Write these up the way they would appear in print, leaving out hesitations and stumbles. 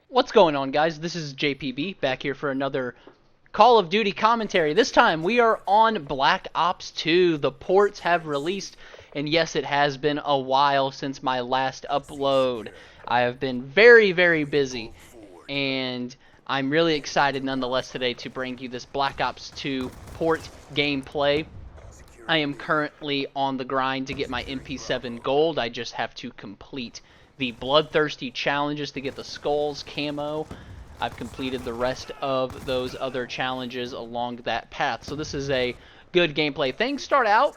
What's going on, guys? This is JPB back here for another Call of Duty commentary. This time we are on Black Ops 2. The ports have released, and yes, it has been a while since my last upload. I have been very busy, and I'm really excited nonetheless today to bring you this Black Ops 2 port gameplay. I am currently on the grind to get my MP7 gold. I just have to complete the bloodthirsty challenges to get the skulls camo. I've completed the rest of those other challenges along that path. So this is a good gameplay. Things start out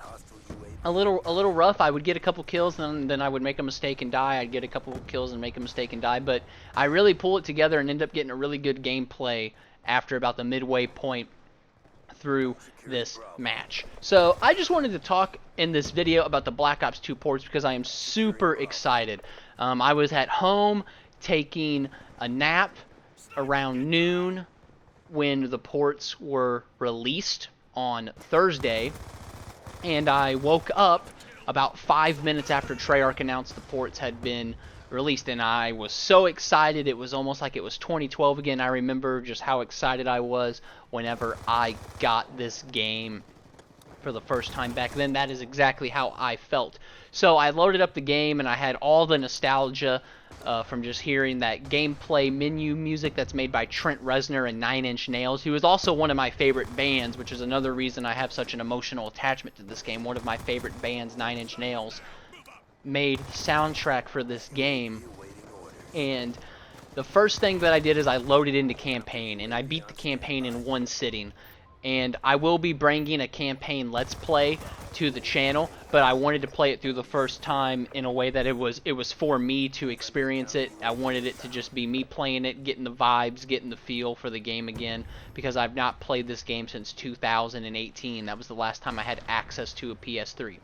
a little rough. I would get a couple kills, and then I would make a mistake and die. I'd get a couple kills and make a mistake and die. But I really pull it together and end up getting a really good gameplay after about the midway point through this match. So I just wanted to talk in this video about the Black Ops 2 ports because I am super excited. I was at home taking a nap around noon when the ports were released on Thursday, and I woke up about 5 minutes after Treyarch announced the ports had been released, and I was so excited. It was almost like it was 2012 again. I remember just how excited I was whenever I got this game for the first time back then. That is exactly how I felt. So I loaded up the game, and I had all the nostalgia from just hearing that gameplay menu music that's made by Trent Reznor and 9 Inch Nails, who is also one of my favorite bands, which is another reason I have such an emotional attachment to this game. One of my favorite bands, 9 Inch Nails, made soundtrack for this game, and the first thing that I did is I loaded into campaign, and I beat the campaign in one sitting. And I will be bringing a campaign let's play to the channel, but I wanted to play it through the first time in a way that it was for me to experience it. I wanted it to just be me playing it, getting the vibes, getting the feel for the game again, because I've not played this game since 2018. That was the last time I had access to a PS3.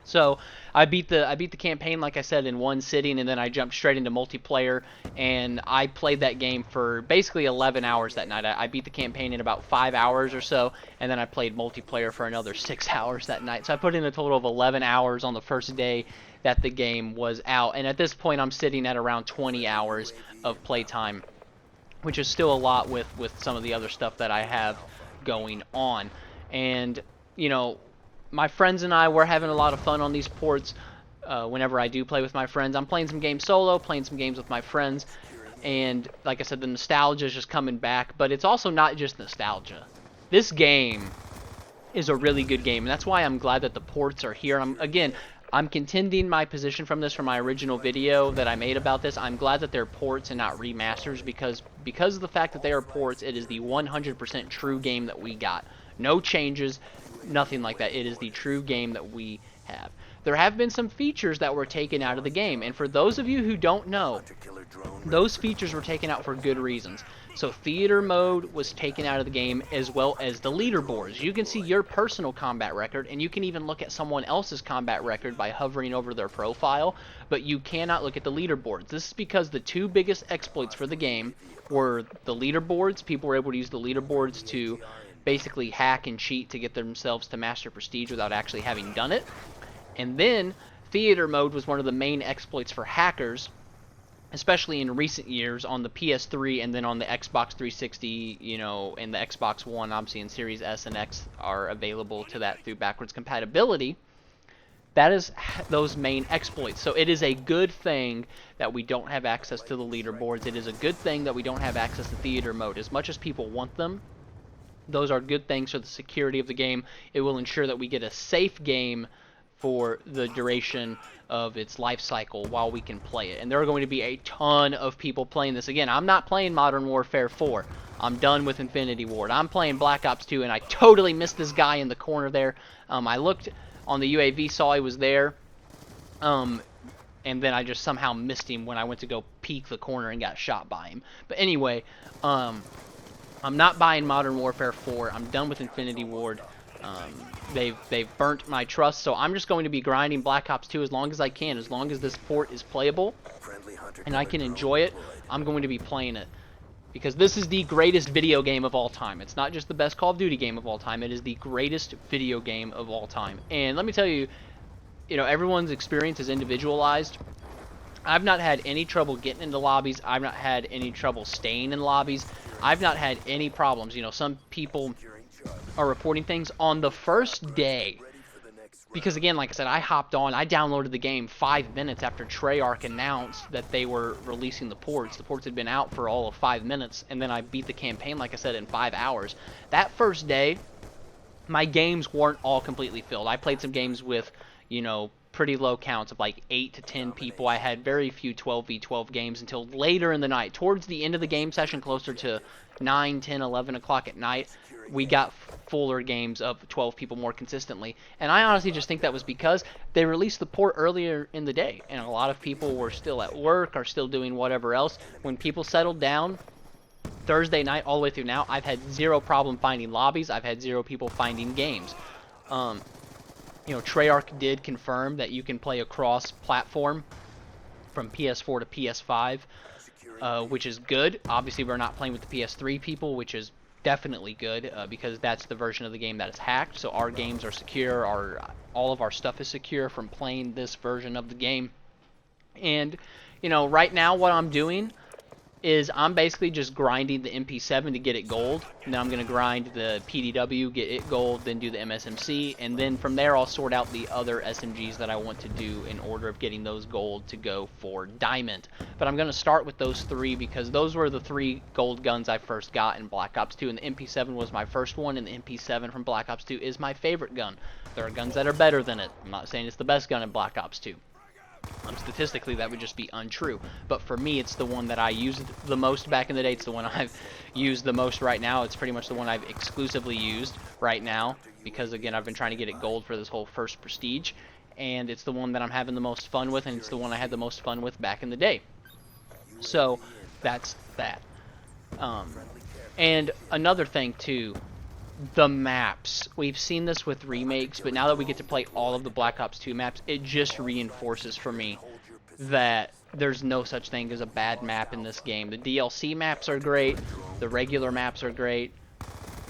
So I beat the campaign, like I said, in one sitting, and then I jumped straight into multiplayer, and I played that game for basically 11 hours that night. I beat the campaign in about 5 hours or so, and then I played multiplayer for another 6 hours that night. So I put in a total of 11 hours on the first day that the game was out, and at this point I'm sitting at around 20 hours of playtime, which is still a lot with some of the other stuff that I have going on. And, you know, my friends and I, we're having a lot of fun on these ports whenever I do play with my friends. I'm playing some games solo, playing some games with my friends, and like I said, the nostalgia is just coming back, but it's also not just nostalgia. This game is a really good game, and that's why I'm glad that the ports are here. I'm contending my position from my original video that I made about this. I'm glad that they're ports and not remasters, because of the fact that they are ports, it is the 100% true game that we got. No changes, nothing like that. It is the true game that we have. There have been some features that were taken out of the game, and for those of you who don't know, those features were taken out for good reasons. So theater mode was taken out of the game, as well as the leaderboards. You can see your personal combat record, and you can even look at someone else's combat record by hovering over their profile, but you cannot look at the leaderboards. This is because the two biggest exploits for the game were the leaderboards. People were able to use the leaderboards to basically hack and cheat to get themselves to master prestige without actually having done it. And then theater mode was one of the main exploits for hackers, especially in recent years on the PS3 and then on the Xbox 360, you know, and the Xbox One, obviously, and Series S and X are available to that through backwards compatibility. That is those main exploits. So it is a good thing that we don't have access to the leaderboards. It is a good thing that we don't have access to theater mode. As much as people want them, those are good things for the security of the game. It will ensure that we get a safe game for the duration of its life cycle while we can play it. And there are going to be a ton of people playing this. Again, I'm not playing Modern Warfare 4. I'm done with Infinity Ward. I'm playing Black Ops 2, and I totally missed this guy in the corner there. I looked on the UAV, saw he was there, and then I just somehow missed him when I went to go peek the corner and got shot by him. But anyway, I'm not buying Modern Warfare 4. I'm done with Infinity Ward. They've burnt my trust, so I'm just going to be grinding Black Ops 2 as long as I can. As long as this port is playable and I can enjoy it, I'm going to be playing it. Because this is the greatest video game of all time. It's not just the best Call of Duty game of all time. It is the greatest video game of all time. And let me tell you, you know, everyone's experience is individualized. I've not had any trouble getting into lobbies. I've not had any trouble staying in lobbies. I've not had any problems. You know, some people are reporting things on the first day. Because again, like I said, I hopped on, I downloaded the game 5 minutes after Treyarch announced that they were releasing the ports. The ports had been out for all of 5 minutes, and then I beat the campaign, like I said, in 5 hours. That first day, my games weren't all completely filled. I played some games with, you know, pretty low counts of like 8 to 10 people. I had very few 12v12 games until later in the night. Towards the end of the game session, closer to 9, 10, 11 o'clock at night, we got fuller games of 12 people more consistently. And I honestly just think that was because they released the port earlier in the day, and a lot of people were still at work or still doing whatever else. When people settled down Thursday night all the way through now, I've had zero problem finding lobbies. I've had zero people finding games. You know, Treyarch did confirm that you can play across platform from PS4 to PS5, which is good. Obviously, we're not playing with the PS3 people, which is definitely good, because that's the version of the game that is hacked. So our games are secure. All of our stuff is secure from playing this version of the game. And, you know, right now what I'm doing is I'm basically just grinding the MP7 to get it gold, and then I'm going to grind the PDW, get it gold, then do the MSMC, and then from there I'll sort out the other SMGs that I want to do in order of getting those gold to go for diamond. But I'm going to start with those 3 because those were the 3 gold guns I first got in Black Ops 2, and the MP7 was my first one, and the MP7 from Black Ops 2 is my favorite gun. There are guns that are better than it. I'm not saying it's the best gun in Black Ops 2. Statistically, that would just be untrue. But for me, it's the one that I used the most back in the day. It's the one I've used the most right now. It's pretty much the one I've exclusively used right now. Because, again, I've been trying to get it gold for this whole first Prestige. And it's the one that I'm having the most fun with. And it's the one I had the most fun with back in the day. So, that's that. And another thing, too. The maps. We've seen this with remakes, but now that we get to play all of the Black Ops 2 maps, it just reinforces for me that there's no such thing as a bad map in this game. The DLC maps are great, the regular maps are great.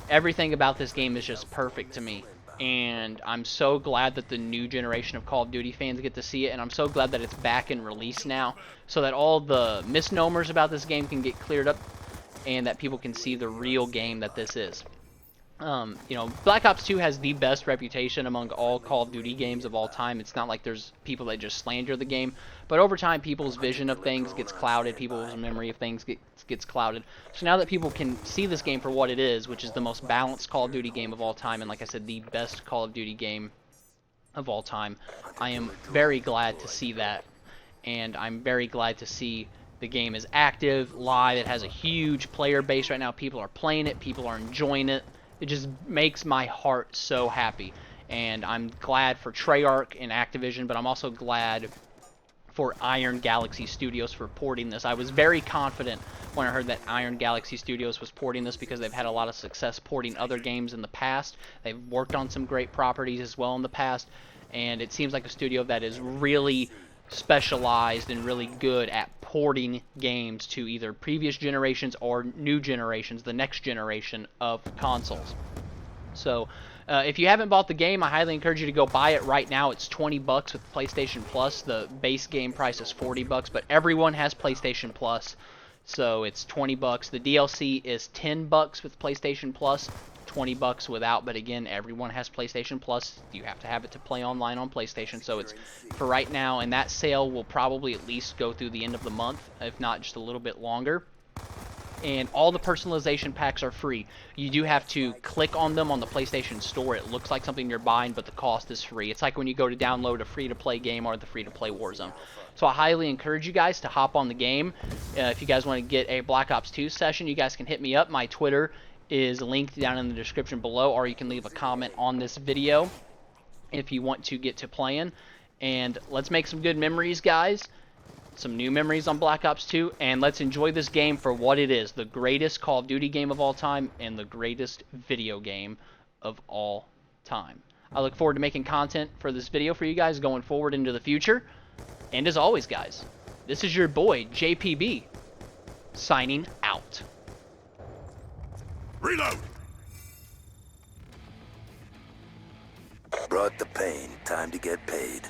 Everything about this game is just perfect to me. And I'm so glad that the new generation of Call of Duty fans get to see it, and I'm so glad that it's back in release now, so that all the misnomers about this game can get cleared up, and that people can see the real game that this is. You know, Black Ops 2 has the best reputation among all Call of Duty games of all time. It's not like there's people that just slander the game, but over time people's vision of things gets clouded, people's memory of things gets clouded. So now that people can see this game for what it is, which is the most balanced Call of Duty game of all time, and like I said, the best Call of Duty game of all time, I am very glad to see that, and I'm very glad to see the game is active, live, it has a huge player base right now, people are playing it, people are enjoying it. It just makes my heart so happy, and I'm glad for Treyarch and Activision, but I'm also glad for Iron Galaxy Studios for porting this. I was very confident when I heard that Iron Galaxy Studios was porting this because they've had a lot of success porting other games in the past. They've worked on some great properties as well in the past, and it seems like a studio that is really specialized and really good at porting games to either previous generations or new generations, the next generation of consoles. So if you haven't bought the game, I highly encourage you to go buy it right now. It's $20 with PlayStation Plus. The base game price is $40, but everyone has PlayStation Plus, so it's $20. The DLC is $10 with PlayStation Plus, $20 without, but again, everyone has PlayStation Plus. You have to have it to play online on PlayStation, so it's for right now, and that sale will probably at least go through the end of the month, if not just a little bit longer. And all the personalization packs are free. You do have to click on them on the PlayStation Store. It looks like something you're buying, but the cost is free. It's like when you go to download a free-to-play game or the free-to-play Warzone. So I highly encourage you guys to hop on the game. If you guys want to get a Black Ops 2 session, you guys can hit me up. My Twitter is linked down in the description below, or you can leave a comment on this video if you want to get to playing. And let's make some good memories, guys. Some new memories on Black Ops 2, and let's enjoy this game for what it is, the greatest Call of Duty game of all time and the greatest video game of all time. I look forward to making content for this video for you guys going forward into the future. And as always, guys, this is your boy, JPB, signing out. Reload! Brought the pain, time to get paid.